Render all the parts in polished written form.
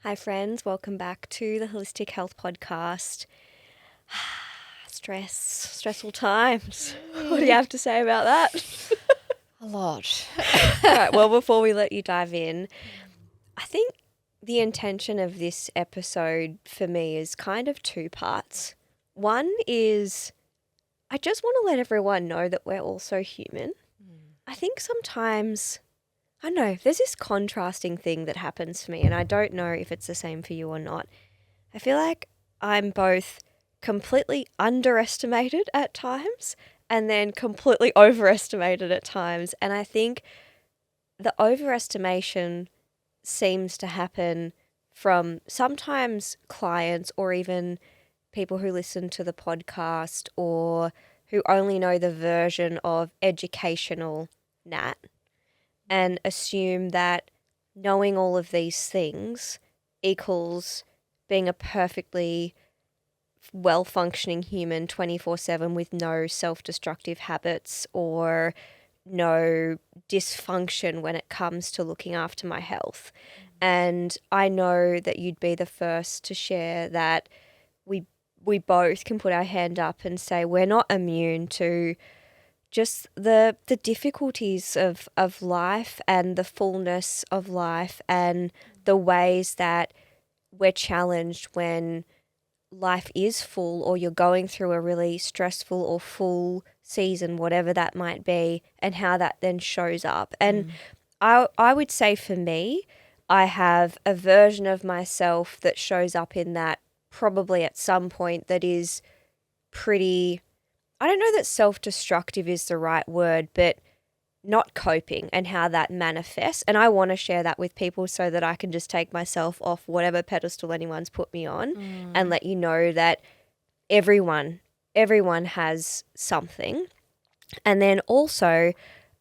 Hi friends, welcome back to the Holistic Health Podcast. Stressful times. What do you have to say about that? A lot. All right, well, before we let you dive in, I think the intention of this episode for me is kind of two parts. One is I just want to let everyone know that we're also human. I think sometimes, I don't know, there's this contrasting thing that happens for me, and I don't know if it's the same for you or not. I feel like I'm both completely underestimated at times and then completely overestimated at times. And I think the overestimation seems to happen from sometimes clients or even people who listen to the podcast or who only know the version of educational Nat and assume that knowing all of these things equals being a perfectly well-functioning human 24/7 with no self-destructive habits or no dysfunction when it comes to looking after my health. And I know that you'd be the first to share that we both can put our hand up and say we're not immune to just the difficulties of life and the fullness of life and the ways that we're challenged when life is full or you're going through a really stressful or full season, whatever that might be, and how that then shows up. And I would say for me, I have a version of myself that shows up in that probably at some point that is pretty, I don't know that self-destructive is the right word, but not coping and how that manifests. And I want to share that with people so that I can just take myself off whatever pedestal anyone's put me on and let you know that everyone has something. And then also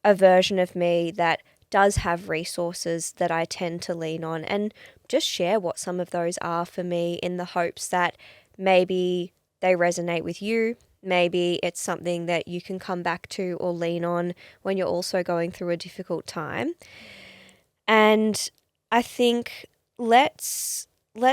a version of me that does have resources that I tend to lean on and just share what some of those are for me in the hopes that maybe they resonate with you. Maybe it's something that you can come back to or lean on when you're also going through a difficult time. And I think let's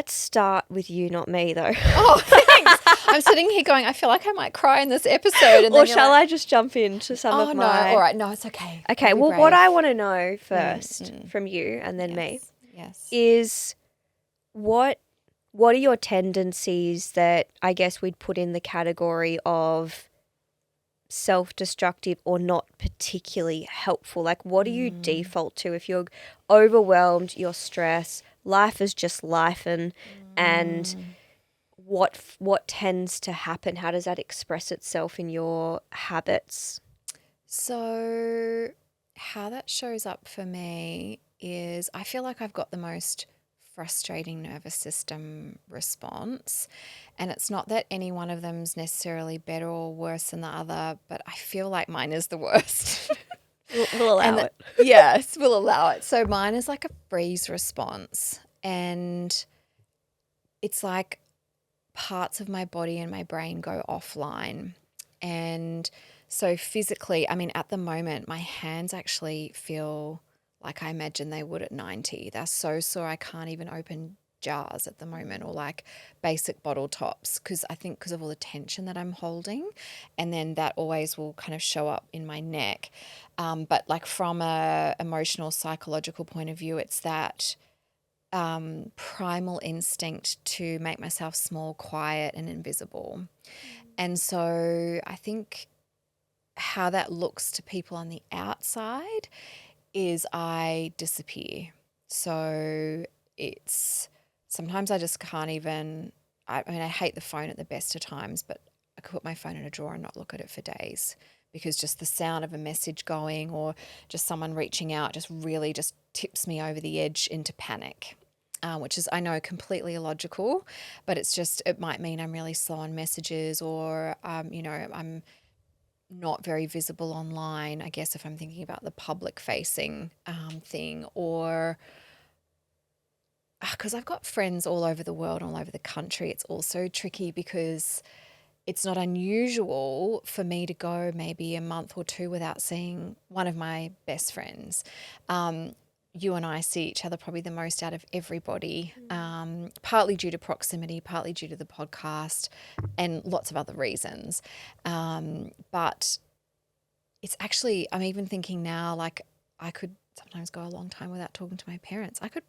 start with you, not me, though. Oh, thanks. I'm sitting here going, I feel like I might cry in this episode. And Or then shall I just jump into some of no, my... all right, no, it's okay. Okay, I'll be well, brave. what I want to know first from you and then me Yes. is what are your tendencies that I guess we'd put in the category of self-destructive or not particularly helpful? Like, what do you default to if you're overwhelmed, you're stressed, life is just lifing, and what tends to happen? How does that express itself in your habits? So how that shows up for me is I feel like I've got the most frustrating nervous system response. And it's not that any one of them's necessarily better or worse than the other, but I feel like mine is the worst. We'll allow it. Yes, we'll allow it. So mine is like a freeze response. And it's like parts of my body and my brain go offline. And so physically, I mean, at the moment, my hands actually feel like I imagine they would at 90. They're so sore I can't even open jars at the moment, or like basic bottle tops, because I think because of all the tension that I'm holding. And then that always will kind of show up in my neck. But like from a emotional, psychological point of view, it's that primal instinct to make myself small, quiet, and invisible. And so I think how that looks to people on the outside is I disappear. So it's sometimes I just can't even, I mean, I hate the phone at the best of times, but I could put my phone in a drawer and not look at it for days, because just the sound of a message going or just someone reaching out just really just tips me over the edge into panic. Which is, I know, completely illogical, but it's just, it might mean I'm really slow on messages, or, I'm not very visible online, I guess, if I'm thinking about the public facing thing, or because I've got friends all over the world, all over the country. It's also tricky because it's not unusual for me to go maybe a month or two without seeing one of my best friends. you and I see each other probably the most out of everybody, partly due to proximity, partly due to the podcast, and lots of other reasons. But it's actually, I'm even thinking now, like I could sometimes go a long time without talking to my parents. I could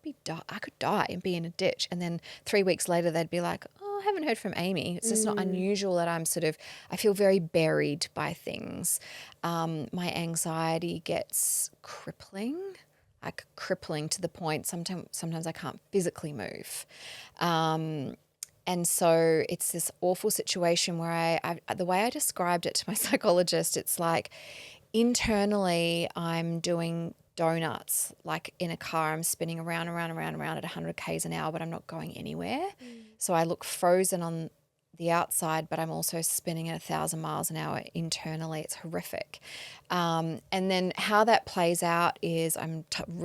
die and be in a ditch, and then 3 weeks later they'd be like, "Oh, I haven't heard from Amie." It's just not unusual that I feel very buried by things. My anxiety gets crippling to the point sometimes I can't physically move. And so it's this awful situation where I the way I described it to my psychologist, it's like internally I'm doing donuts, like in a car. I'm spinning around at 100 k's an hour, but I'm not going anywhere. So I look frozen on the outside, but I'm also spinning at 1,000 miles an hour internally. It's horrific. And then how that plays out is I'm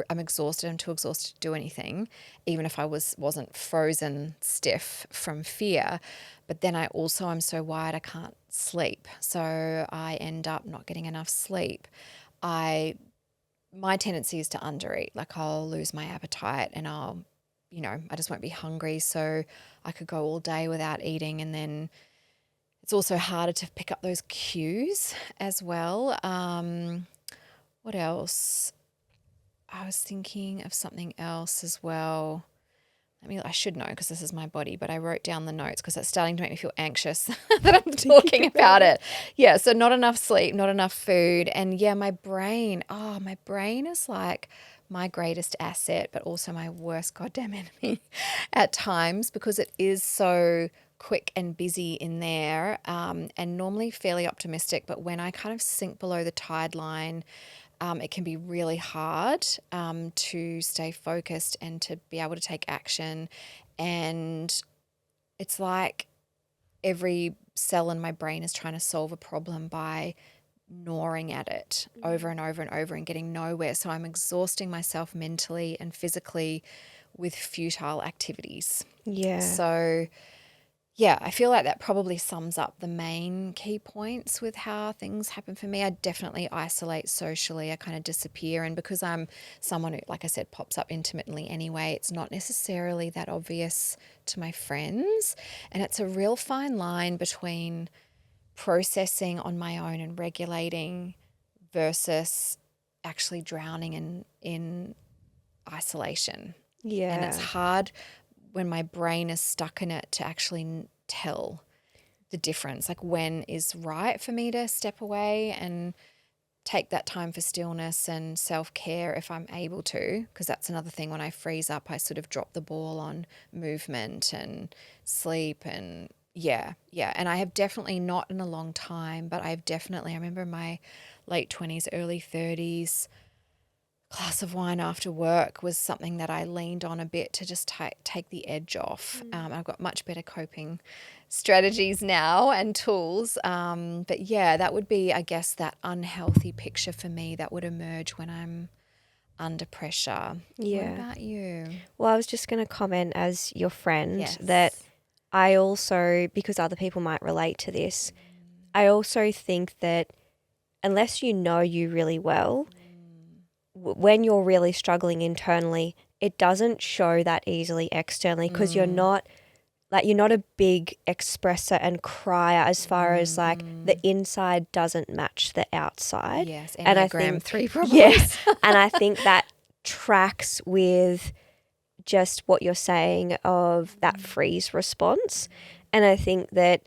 exhausted. I'm too exhausted to do anything, even if I wasn't frozen stiff from fear. But then I'm so wired I can't sleep. So I end up not getting enough sleep. My tendency is to undereat. Like I'll lose my appetite and I just won't be hungry. So I could go all day without eating, and then it's also harder to pick up those cues as well. What else? I was thinking of something else as well. I should know because this is my body, but I wrote down the notes because it's starting to make me feel anxious that I'm talking about it. Yeah, so not enough sleep, not enough food. And yeah, my brain is like my greatest asset, but also my worst goddamn enemy at times because it is so quick and busy in there, and normally fairly optimistic. But when I kind of sink below the tide line, it can be really hard to stay focused and to be able to take action. And it's like every cell in my brain is trying to solve a problem by gnawing at it over and over and over and getting nowhere. So I'm exhausting myself mentally and physically with futile activities. Yeah. So yeah, I feel like that probably sums up the main key points with how things happen for me. I definitely isolate socially. I kind of disappear. And because I'm someone who, like I said, pops up intermittently anyway, it's not necessarily that obvious to my friends. And it's a real fine line between processing on my own and regulating versus actually drowning in isolation. Yeah. And it's hard when my brain is stuck in it to actually tell the difference, like when is right for me to step away and take that time for stillness and self-care if I'm able to, because that's another thing. When I freeze up, I sort of drop the ball on movement and sleep and yeah. And I have definitely, not in a long time, but I remember in my late 20s, early 30s, glass of wine after work was something that I leaned on a bit to just take the edge off. I've got much better coping strategies now and tools. But yeah, that would be, I guess, that unhealthy picture for me that would emerge when I'm under pressure. Yeah. What about you? Well, I was just going to comment as your friend Yes. that I also, because other people might relate to this, I also think that unless you know you really well, when you're really struggling internally, it doesn't show that easily externally because you're not a big expresser and crier as far as like the inside doesn't match the outside. Yes, and I Enneagram think 3 problems. yes, and I think that tracks with just what you're saying of that freeze response. And I think that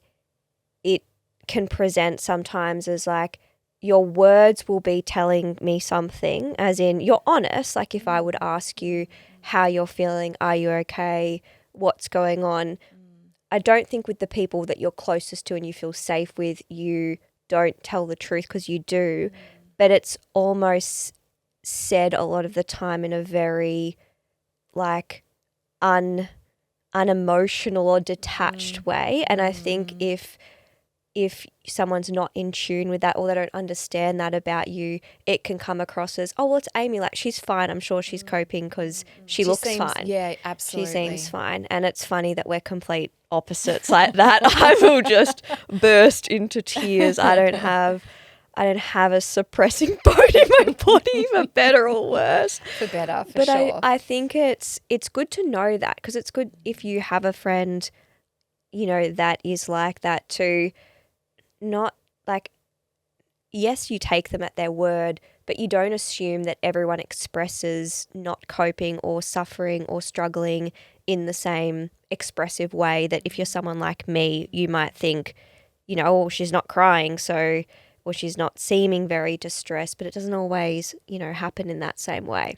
it can present sometimes as like your words will be telling me something, as in you're honest. Like if I would ask you how you're feeling, are you okay, what's going on? I don't think with the people that you're closest to and you feel safe with, you don't tell the truth because you do. But it's almost said a lot of the time in a very like unemotional or detached way. And I think if someone's not in tune with that or they don't understand that about you, it can come across as, oh, well, it's Amie. Like, she's fine. I'm sure she's coping because she looks fine. Yeah, absolutely. She seems fine. And it's funny that we're complete opposites like that. I will just burst into tears. I don't have I don't have a suppressing bone in my body, for better or worse. For better, for But sure. I think it's good to know that, because it's good if you have a friend, you know, that is like that, to not like, yes, you take them at their word, but you don't assume that everyone expresses not coping or suffering or struggling in the same expressive way. That if you're someone like me, you might think, you know, oh, she's not crying, so, or she's not seeming very distressed, but it doesn't always, you know, happen in that same way.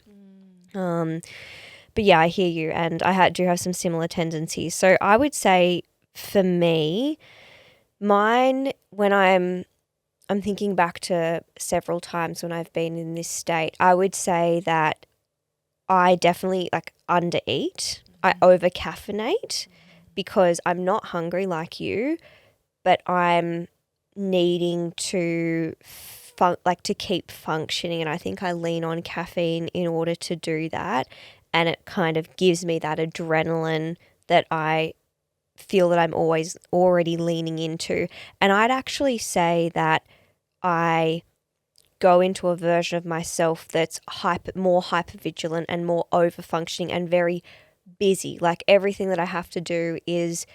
But yeah, I hear you, and do have some similar tendencies. So I would say for me, mine, when I'm thinking back to several times when I've been in this state, I would say that I definitely like undereat. I over caffeinate because I'm not hungry like you, but I'm needing to to keep functioning, and I think I lean on caffeine in order to do that, and it kind of gives me that adrenaline that I feel that I'm always already leaning into. And I'd actually say that I go into a version of myself that's more hypervigilant and more over functioning and very busy. Like everything that I have to do is,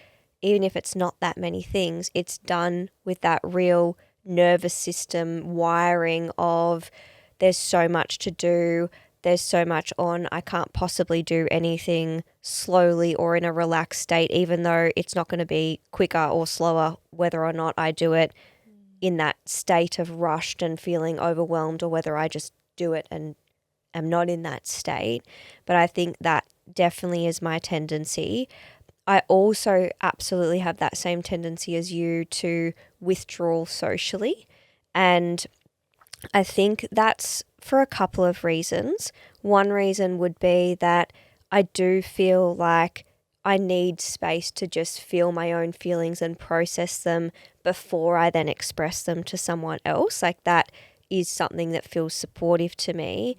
even if it's not that many things, it's done with that real nervous system wiring of there's so much to do, there's so much on, I can't possibly do anything slowly or in a relaxed state, even though it's not going to be quicker or slower whether or not I do it in that state of rushed and feeling overwhelmed, or whether I just do it and am not in that state. But I think that definitely is my tendency. I also absolutely have that same tendency as you to withdraw socially. And I think that's for a couple of reasons. One reason would be that I do feel like I need space to just feel my own feelings and process them before I then express them to someone else. Like that is something that feels supportive to me.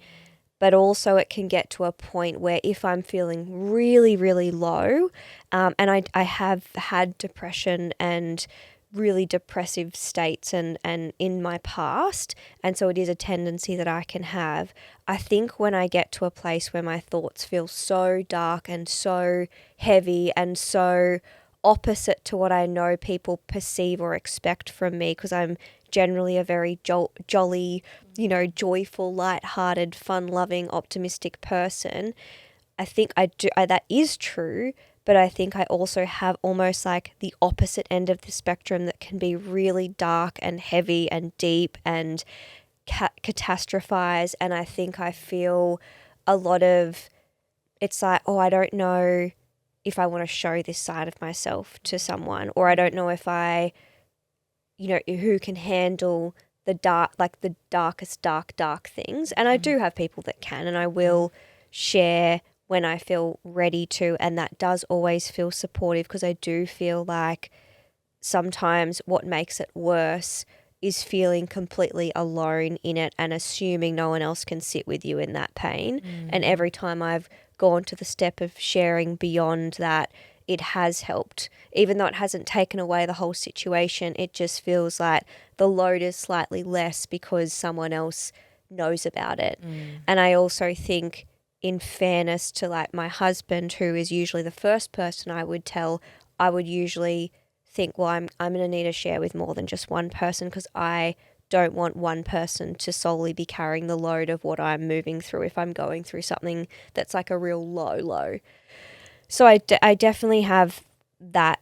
But also it can get to a point where if I'm feeling really, really low, and I have had depression and really depressive states and in my past, and so it is a tendency that I can have. I think when I get to a place where my thoughts feel so dark and so heavy and so opposite to what I know people perceive or expect from me, because I'm generally a very jolly, you know, joyful, light-hearted, fun-loving, optimistic person. I think that is true, but I think I also have almost like the opposite end of the spectrum that can be really dark and heavy and deep and catastrophize. And I think I feel a lot of, it's like, oh, I don't know if I want to show this side of myself to someone, or I don't know if I, you know, who can handle the darkest dark things. And I do have people that can, and I will share when I feel ready to, and that does always feel supportive, because I do feel like sometimes what makes it worse is feeling completely alone in it and assuming no one else can sit with you in that pain. And every time I've gone to the step of sharing beyond that, it has helped. Even though it hasn't taken away the whole situation, it just feels like the load is slightly less because someone else knows about it. And I also think, in fairness to like my husband, who is usually the first person I would tell, I would usually think, well, I'm going to need to share with more than just one person, because I don't want one person to solely be carrying the load of what I'm moving through if I'm going through something that's like a real low. So I definitely have that,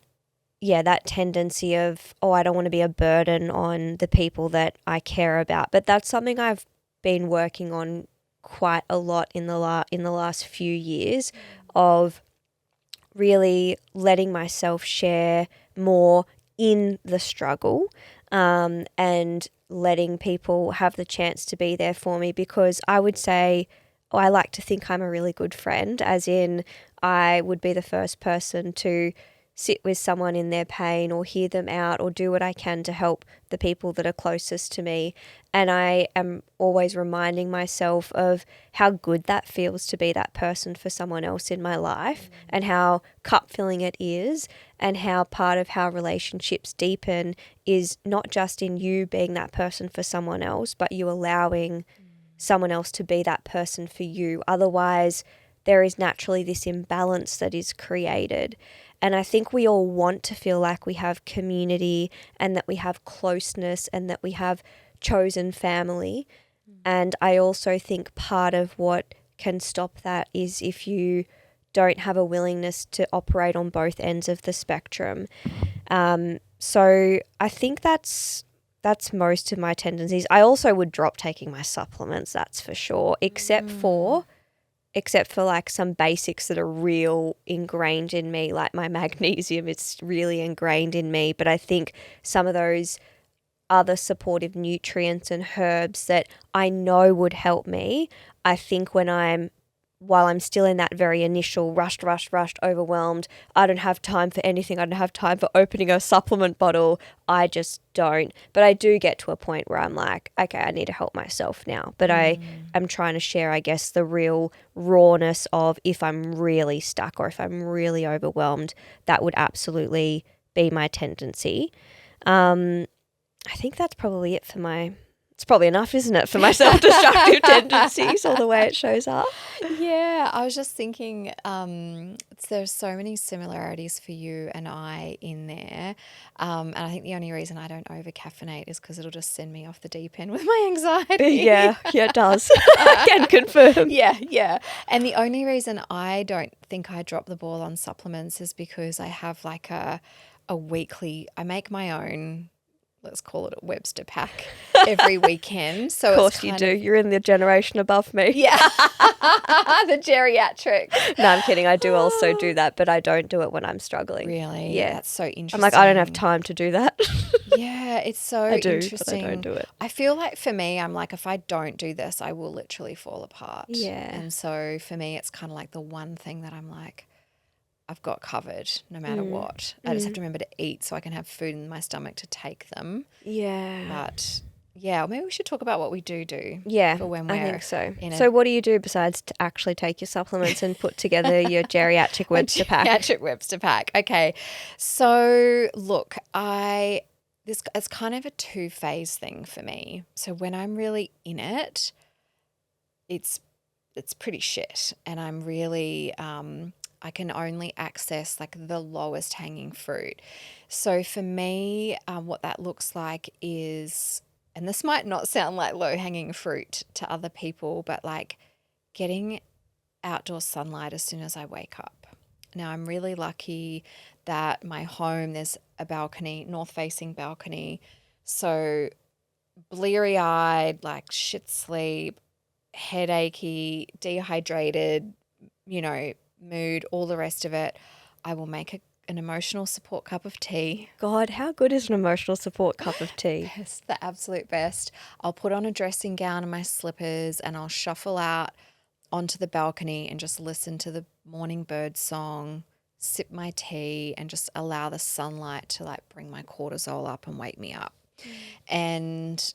that tendency of, oh, I don't want to be a burden on the people that I care about. But that's something I've been working on quite a lot in the last few years, of really letting myself share more in the struggle, and letting people have the chance to be there for me, because I would say, I like to think I'm a really good friend, as in I would be the first person to sit with someone in their pain or hear them out or do what I can to help the people that are closest to me. And I am always reminding myself of how good that feels to be that person for someone else in my life and how cup filling it is, and how part of how relationships deepen is not just in you being that person for someone else, but you allowing someone else to be that person for you. Otherwise, there is naturally this imbalance that is created. And I think we all want to feel like we have community and that we have closeness and that we have chosen family. And I also think part of what can stop that is if you don't have a willingness to operate on both ends of the spectrum. So I think that's most of my tendencies. I also would drop taking my supplements, that's for sure, except for like some basics that are real ingrained in me, like my magnesium. It's really ingrained in me. But I think some of those other supportive nutrients and herbs that I know would help me, I think while I'm still in that very initial rushed, overwhelmed, I don't have time for anything, I don't have time for opening a supplement bottle, I just don't. But I do get to a point where I'm like, okay, I need to help myself now. But I am trying to share, I guess, the real rawness of if I'm really stuck or if I'm really overwhelmed, that would absolutely be my tendency. I think that's probably it for it's probably enough, isn't it, for my self-destructive tendencies or the way it shows up. Yeah, I was just thinking there's so many similarities for you and I in there. And I think the only reason I don't over-caffeinate is because it'll just send me off the deep end with my anxiety. Yeah, it does. I can confirm. Yeah. And the only reason I don't think I drop the ball on supplements is because I have like a weekly, I make my own, let's call it a Webster pack every weekend. So of course you do. You're in the generation above me. Yeah. The geriatric. No, I'm kidding. I do also do that, but I don't do it when I'm struggling. Really? Yeah. That's so interesting. I'm like, I don't have time to do that. Yeah, it's so I do, interesting. but I don't do it. I feel like for me, I'm like, if I don't do this, I will literally fall apart. Yeah. And so for me, it's kind of like the one thing that I'm like, I've got covered no matter what. I just have to remember to eat so I can have food in my stomach to take them. Yeah. But yeah, maybe we should talk about what we do. Yeah, for when we're I think so. So what do you do besides to actually take your supplements and put together your geriatric Webster pack? Geriatric Webster pack. Okay. So look, it's kind of a two-phase thing for me. So when I'm really in it, it's pretty shit, and I'm really I can only access like the lowest hanging fruit. So for me, what that looks like is, and this might not sound like low hanging fruit to other people, but like getting outdoor sunlight as soon as I wake up. Now I'm really lucky that my home, there's a balcony, north facing balcony. So bleary eyed, like shit sleep, headachy, dehydrated, mood, all the rest of it, I will make an emotional support cup of tea. God, how good is an emotional support cup of tea? Best, the absolute best. I'll put on a dressing gown and my slippers and I'll shuffle out onto the balcony and just listen to the morning bird song, sip my tea and just allow the sunlight to like bring my cortisol up and wake me up. And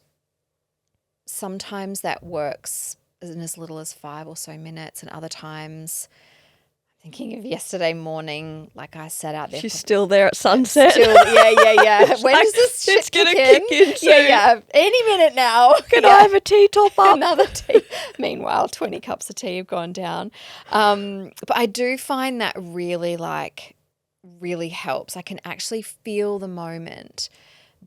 sometimes that works in as little as 5 or so minutes, and other times, thinking of yesterday morning, like I sat out there. She's still there at sunset. Yeah. When does this shit kick in? Yeah. Any minute now. Can I have a tea top up? Another tea. Meanwhile, 20 cups of tea have gone down. But I do find that really helps. I can actually feel the moment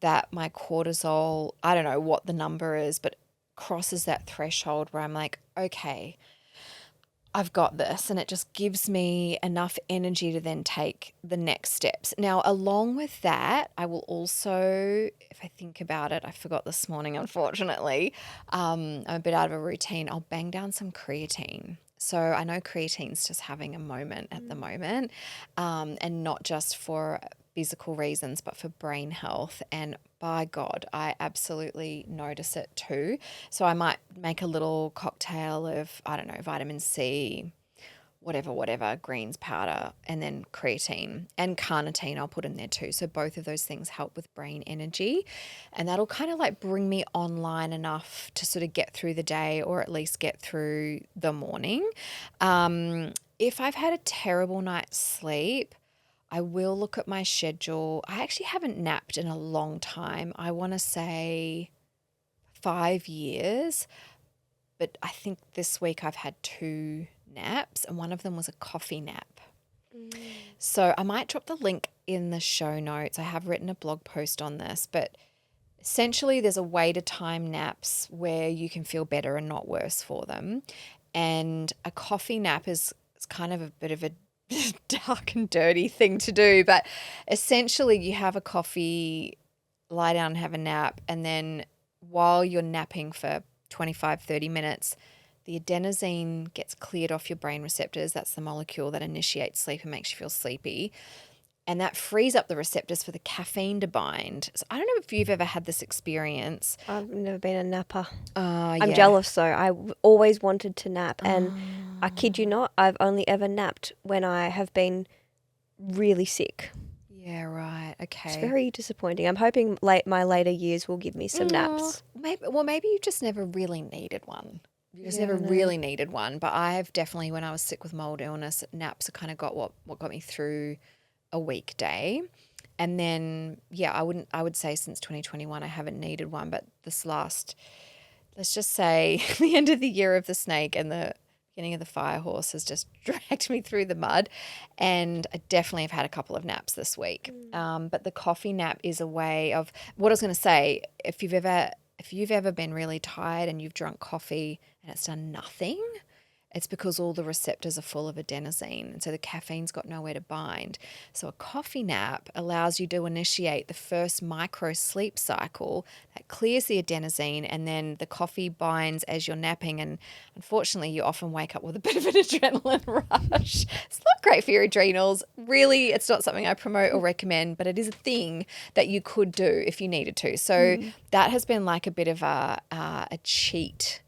that my cortisol, I don't know what the number is, but crosses that threshold where I'm like, okay, I've got this, and it just gives me enough energy to then take the next steps. Now, along with that, I will also, if I think about it, I forgot this morning, unfortunately, I'm a bit out of a routine, I'll bang down some creatine. So I know creatine's just having a moment at the moment, and not just for physical reasons, but for brain health. And by God, I absolutely notice it too. So I might make a little cocktail of, I don't know, vitamin C, whatever, greens powder, and then creatine and carnitine I'll put in there too. So both of those things help with brain energy, and that'll kind of like bring me online enough to sort of get through the day, or at least get through the morning. If I've had a terrible night's sleep, I will look at my schedule. I actually haven't napped in a long time. I want to say 5 years, but I think this week I've had 2 naps, and one of them was a coffee nap. So I might drop the link in the show notes. I have written a blog post on this, but essentially there's a way to time naps where you can feel better and not worse for them. And a coffee nap is kind of a bit of a dark and dirty thing to do, but essentially you have a coffee, lie down and have a nap, and then while you're napping for 25, 30 minutes, the adenosine gets cleared off your brain receptors. That's the molecule that initiates sleep and makes you feel sleepy. And that frees up the receptors for the caffeine to bind. So I don't know if you've ever had this experience. I've never been a napper. I'm I'm jealous though. Always wanted to nap, and I kid you not, I've only ever napped when I have been really sick. Yeah, right. Okay. It's very disappointing. I'm hoping my later years will give me some naps. Maybe you just never really needed one. You just never really needed one. But I've definitely, when I was sick with mold illness, naps kind of got what got me through a weekday. And then, yeah, I would say since 2021, I haven't needed one. But this last, let's just say the end of the year of the snake and the beginning of the fire horse has just dragged me through the mud. And I definitely have had a couple of naps this week. But the coffee nap is a way of, what I was going to say, if you've ever been really tired and you've drunk coffee and it's done nothing, it's because all the receptors are full of adenosine, and so the caffeine's got nowhere to bind. So a coffee nap allows you to initiate the first micro sleep cycle that clears the adenosine, and then the coffee binds as you're napping, and unfortunately you often wake up with a bit of an adrenaline rush. It's not great for your adrenals. Really, it's not something I promote or recommend, but it is a thing that you could do if you needed to. So that has been like a bit of a cheat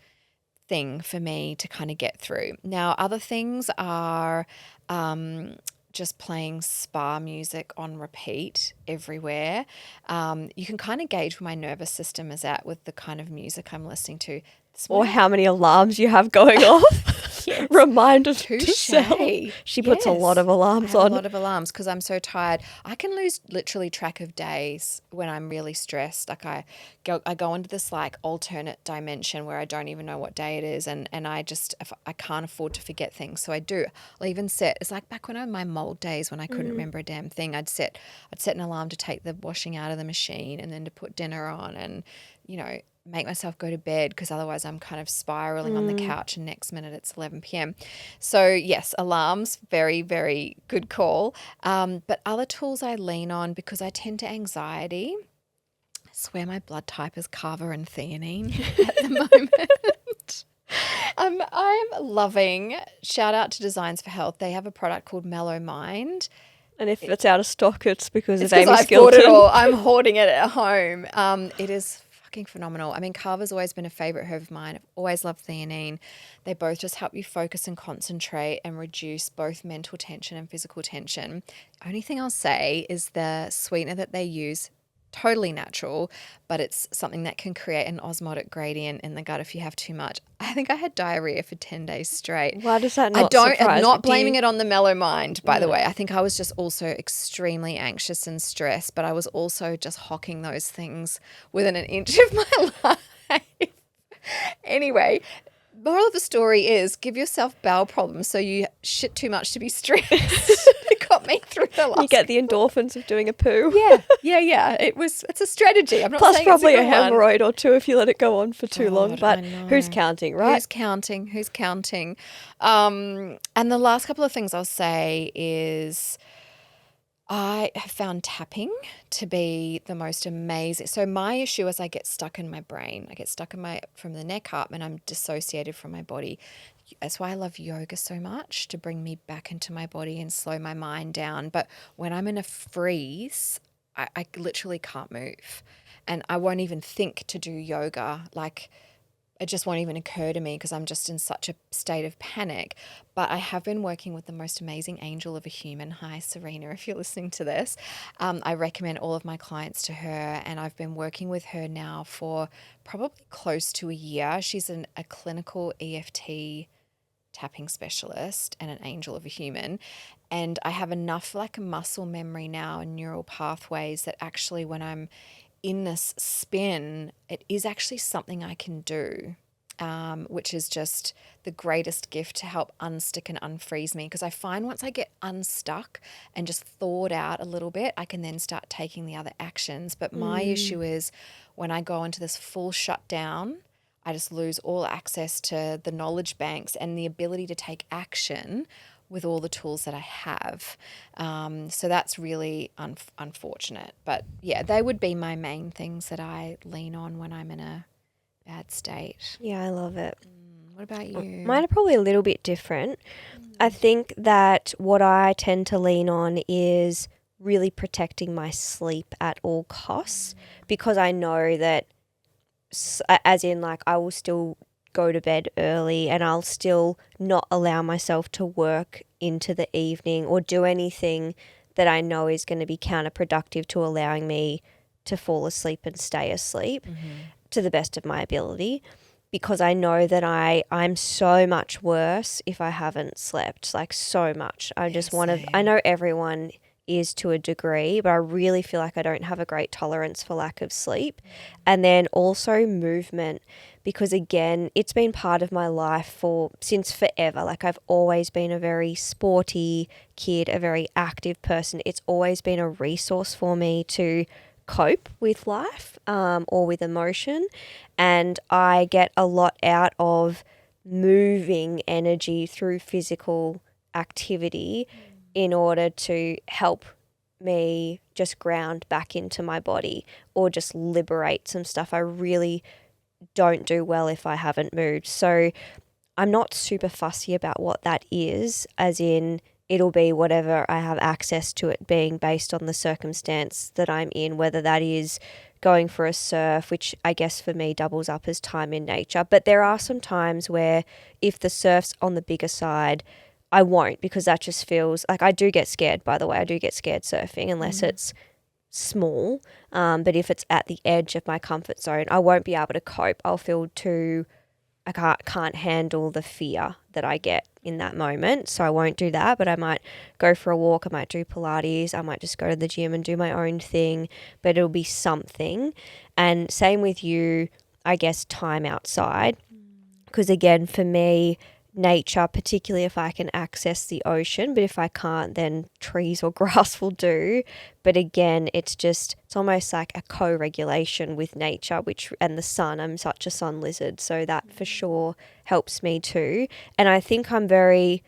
thing for me to kind of get through. Now, other things are just playing spa music on repeat everywhere. You can kind of gauge where my nervous system is at with the kind of music I'm listening to. Or how many alarms you have going off. Yes. Reminder to self. She puts a lot of alarms on. A lot of alarms because I'm so tired. I can lose literally track of days when I'm really stressed. Like I go into this like alternate dimension where I don't even know what day it is, and I can't afford to forget things. So I do. I'll even set. It's like back when I had my mold days when I couldn't remember a damn thing. I'd set an alarm to take the washing out of the machine, and then to put dinner on, and make myself go to bed because otherwise I'm kind of spiraling on the couch, and next minute it's 11 p.m. So yes, alarms, very, very good call. But other tools I lean on because I tend to anxiety. I swear my blood type is kava and theanine at the moment. I'm loving, shout out to Designs for Health. They have a product called Mellow Mind. And if it's out of stock, it's because of Amie Skilton. Bought it all. I'm hoarding it at home. It is fucking phenomenal. I mean, kava's always been a favorite herb of mine. I've always loved theanine. They both just help you focus and concentrate and reduce both mental tension and physical tension. Only thing I'll say is the sweetener that they use, totally natural, but it's something that can create an osmotic gradient in the gut if you have too much. I think I had diarrhea for 10 days straight. Why does that not surprise I'm not me? blaming it on the Mellow Mind, by the way. I think I was just also extremely anxious and stressed, but I was also just hocking those things within an inch of my life. Anyway, moral of the story is give yourself bowel problems so you shit too much to be stressed. It got me through the last. You get the endorphins of doing a poo. Yeah. It's a strategy. I'm not Plus saying probably it's a hemorrhoid or two if you let it go on for too long. God, But I know. who's counting, right? Who's counting? And the last couple of things I'll say is I have found tapping to be the most amazing. So my issue is I get stuck in my brain. I get stuck from the neck up, and I'm dissociated from my body. That's why I love yoga so much, to bring me back into my body and slow my mind down. But when I'm in a freeze, I literally can't move, and I won't even think to do yoga. Like it just won't even occur to me because I'm just in such a state of panic. But I have been working with the most amazing angel of a human. Hi, Serena, if you're listening to this. I recommend all of my clients to her, and I've been working with her now for probably close to a year. She's a clinical EFT tapping specialist and an angel of a human. And I have enough like a muscle memory now and neural pathways that actually when I'm in this spin, it is actually something I can do, which is just the greatest gift to help unstick and unfreeze me. Because I find once I get unstuck and just thawed out a little bit, I can then start taking the other actions. But my issue is when I go into this full shutdown, I just lose all access to the knowledge banks and the ability to take action with all the tools that I have. So that's really unfortunate. But yeah, they would be my main things that I lean on when I'm in a bad state. Yeah, I love it. What about you? Mine are probably a little bit different. I think that what I tend to lean on is really protecting my sleep at all costs, because I know that, as in, like, I will still go to bed early and I'll still not allow myself to work into the evening or do anything that I know is going to be counterproductive to allowing me to fall asleep and stay asleep to the best of my ability, because I know that I'm so much worse if I haven't slept, like so much. I just want to, I know everyone is to a degree, but I really feel like I don't have a great tolerance for lack of sleep. And then also movement, because again, it's been part of my life since forever. Like, I've always been a very sporty kid, a very active person. It's always been a resource for me to cope with life or with emotion. And I get a lot out of moving energy through physical activity in order to help me just ground back into my body or just liberate some stuff. I really don't do well if I haven't moved. So I'm not super fussy about what that is, as in it'll be whatever I have access to it being based on the circumstance that I'm in, whether that is going for a surf, which I guess for me doubles up as time in nature. But there are some times where if the surf's on the bigger side, I won't, because that just feels like, I do get scared, by the way. I do get scared surfing unless it's small. But if it's at the edge of my comfort zone, I won't be able to cope. I'll feel I can't handle the fear that I get in that moment. So I won't do that, but I might go for a walk. I might do Pilates. I might just go to the gym and do my own thing, but it'll be something. And same with you, I guess, time outside. Because again, for me, nature, particularly if I can access the ocean, but if I can't, then trees or grass will do. But again, it's almost like a co-regulation with nature, and the sun. I'm such a sun lizard, so that for sure helps me too. And I think I'm very,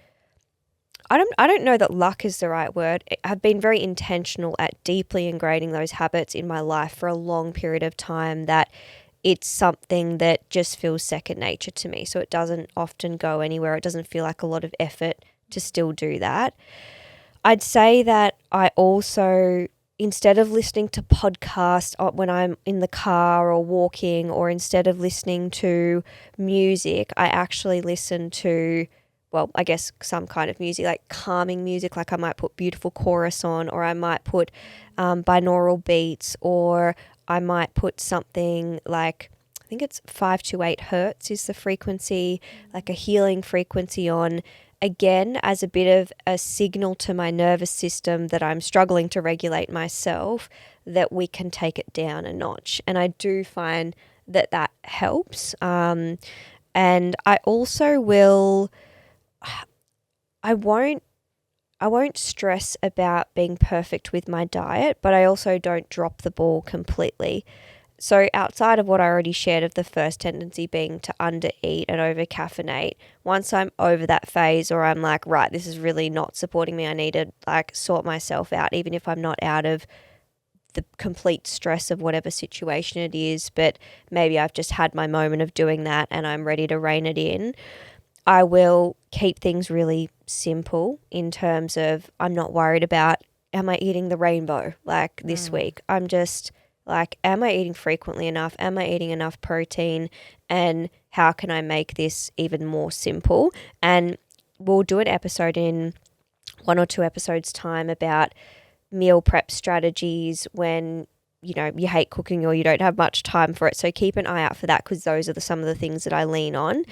I don't know that luck is the right word. I've been very intentional at deeply ingraining those habits in my life for a long period of time, that it's something that just feels second nature to me. So it doesn't often go anywhere. It doesn't feel like a lot of effort to still do that. I'd say that I also, instead of listening to podcasts when I'm in the car or walking, or instead of listening to music, I actually listen to, well, I guess some kind of music, like calming music. Like I might put beautiful chorus on, or I might put binaural beats, or I might put something like, I think it's 5 to 8 hertz is the frequency, like a healing frequency on, again, as a bit of a signal to my nervous system that I'm struggling to regulate myself, that we can take it down a notch. And I do find that helps. And I also I won't stress about being perfect with my diet, but I also don't drop the ball completely. So outside of what I already shared of the first tendency being to undereat and over-caffeinate, once I'm over that phase, or I'm like, right, this is really not supporting me, I need to like sort myself out, even if I'm not out of the complete stress of whatever situation it is, but maybe I've just had my moment of doing that and I'm ready to rein it in. I will keep things really simple in terms of, I'm not worried about, am I eating the rainbow like this week? I'm just Like, am I eating frequently enough? Am I eating enough protein? And how can I make this even more simple? And we'll do an episode in 1 or 2 episodes time about meal prep strategies when you hate cooking or you don't have much time for it. So keep an eye out for that, because those are some of the things that I lean on.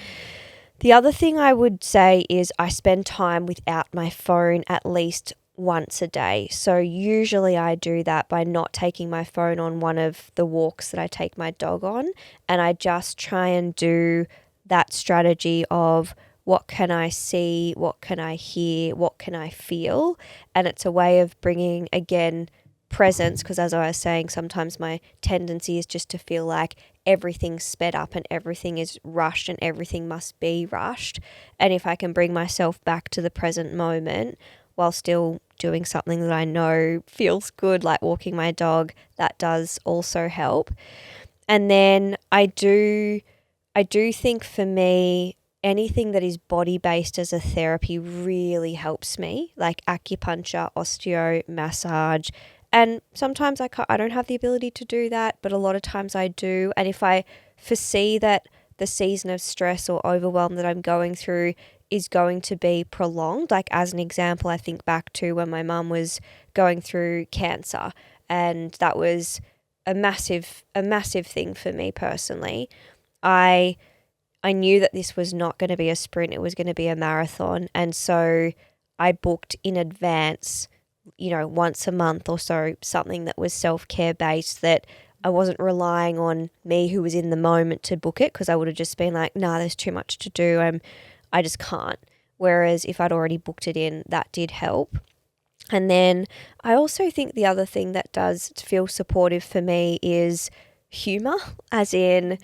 The other thing I would say is I spend time without my phone at least once a day. So usually I do that by not taking my phone on one of the walks that I take my dog on, and I just try and do that strategy of what can I see, what can I hear, what can I feel, and it's a way of bringing, again, presence, because as I was saying, sometimes my tendency is just to feel like everything's sped up and everything is rushed and everything must be rushed. And if I can bring myself back to the present moment while still doing something that I know feels good, like walking my dog, that does also help. And then I do think for me, anything that is body-based as a therapy really helps me, like acupuncture, osteo, massage. And sometimes I don't have the ability to do that, but a lot of times I do. And if I foresee that the season of stress or overwhelm that I'm going through is going to be prolonged, like as an example, I think back to when my mum was going through cancer, and that was a massive thing for me personally. I knew that this was not going to be a sprint, it was going to be a marathon. And so I booked in advance, once a month or so, something that was self-care based, that I wasn't relying on me who was in the moment to book it, because I would have just been like, nah, there's too much to do. I just can't. Whereas if I'd already booked it in, that did help. And then I also think the other thing that does feel supportive for me is humour, as in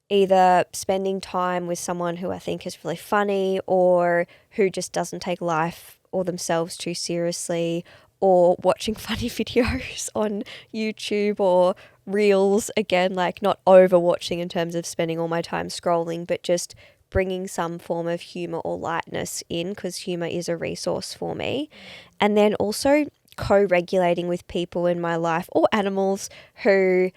either spending time with someone who I think is really funny or who just doesn't take life or themselves too seriously, or watching funny videos on YouTube or reels, again, like not overwatching in terms of spending all my time scrolling, but just bringing some form of humour or lightness in, because humour is a resource for me. And then also co-regulating with people in my life or animals who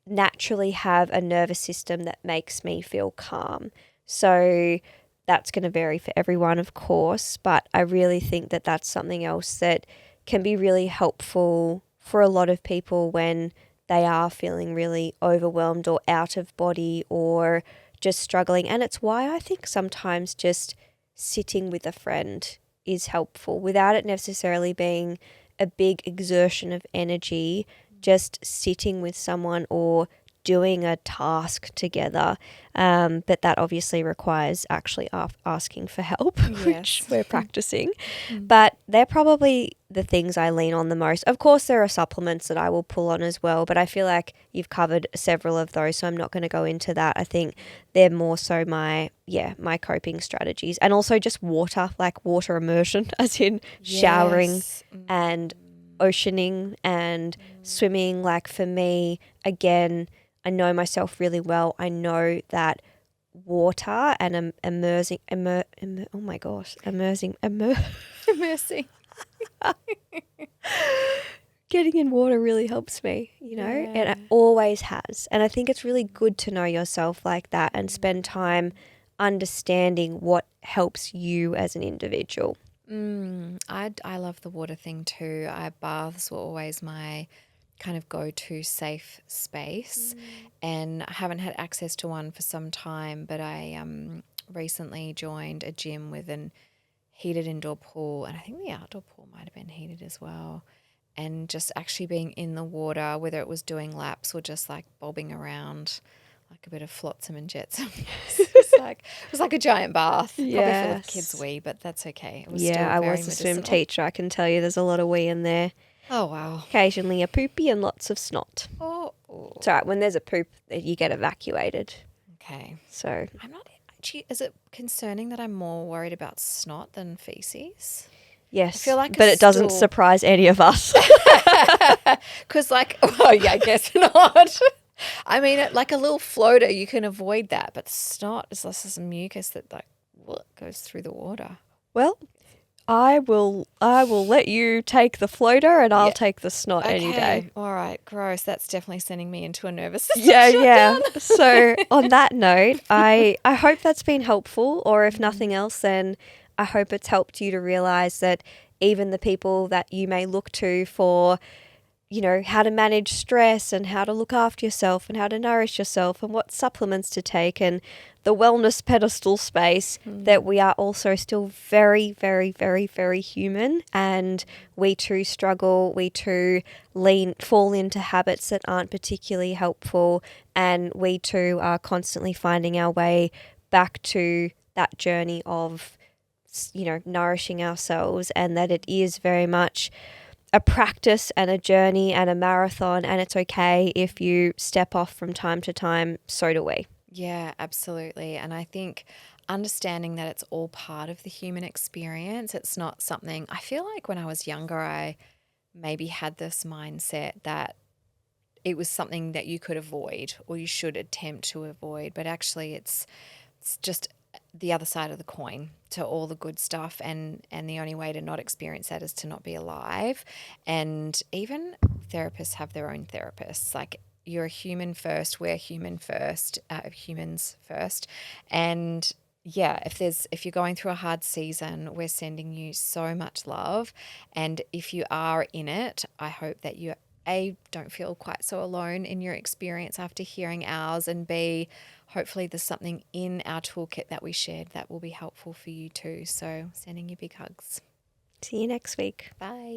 naturally have a nervous system that makes me feel calm. So that's going to vary for everyone, of course, but I really think that that's something else that can be really helpful for a lot of people when they are feeling really overwhelmed or out of body or just struggling. And it's why I think sometimes just sitting with a friend is helpful without it necessarily being a big exertion of energy. Just sitting with someone or doing a task together. But that obviously requires actually asking for help, Yes. which we're practicing. But they're probably the things I lean on the most. Of course, there are supplements that I will pull on as well, but I feel like you've covered several of those, so I'm not going to go into that. I think they're more so my coping strategies. And also just water, like water immersion, as in showering Yes. and oceaning and swimming. Like for me, again, I know myself really well. I know that water and immersing, oh my gosh, immersing, Mercy. getting in water really helps me, and it always has. And I think it's really good to know yourself like that and spend time understanding what helps you as an individual. I love the water thing too. Baths were always my kind of go-to safe space, and I haven't had access to one for some time, but I recently joined a gym with an heated indoor pool, and I think the outdoor pool might have been heated as well. And just actually being in the water, whether it was doing laps or just like bobbing around like a bit of flotsam and jetsam. It was like a giant bath, probably full of kids' wee, but that's okay. It was still I very was a swim medicinal. teacher. I can tell you there's a lot of wee in there. Oh, wow. Occasionally a poopy and lots of snot. Oh. It's all right. When there's a poop, you get evacuated. Okay. So I'm not actually, is it concerning that I'm more worried about snot than feces? yes, I feel like but it doesn't surprise any of us. Because I guess not. I mean, like a little floater, you can avoid that, but snot is less as mucus that goes through the water. Well, I will let you take the floater and I'll Yeah. take the snot any day. All right. Gross. That's definitely sending me into a nervous Yeah, system yeah. shutdown. So on that note, I hope that's been helpful, or if nothing else, then I hope it's helped you to realize that even the people that you may look to for, you know, how to manage stress and how to look after yourself and how to nourish yourself and what supplements to take and the wellness pedestal space, that we are also still very, very, very, very human, and we too struggle, we too fall into habits that aren't particularly helpful, and we too are constantly finding our way back to that journey of, you know, nourishing ourselves, and that it is very much a practice and a journey and a marathon, and it's okay if you step off from time to time. So do we. Yeah, absolutely. And I think understanding that it's all part of the human experience, it's not something, I feel like when I was younger, I maybe had this mindset that it was something that you could avoid or you should attempt to avoid. But actually, it's just the other side of the coin to all the good stuff, and the only way to not experience that is to not be alive. And even therapists have their own therapists. Like, you're a human first, we're humans first. And yeah, if you're going through a hard season, we're sending you so much love. And if you are in it, I hope that you don't feel quite so alone in your experience after hearing ours, and B, hopefully there's something in our toolkit that we shared that will be helpful for you too. So sending you big hugs. See you next week. Bye.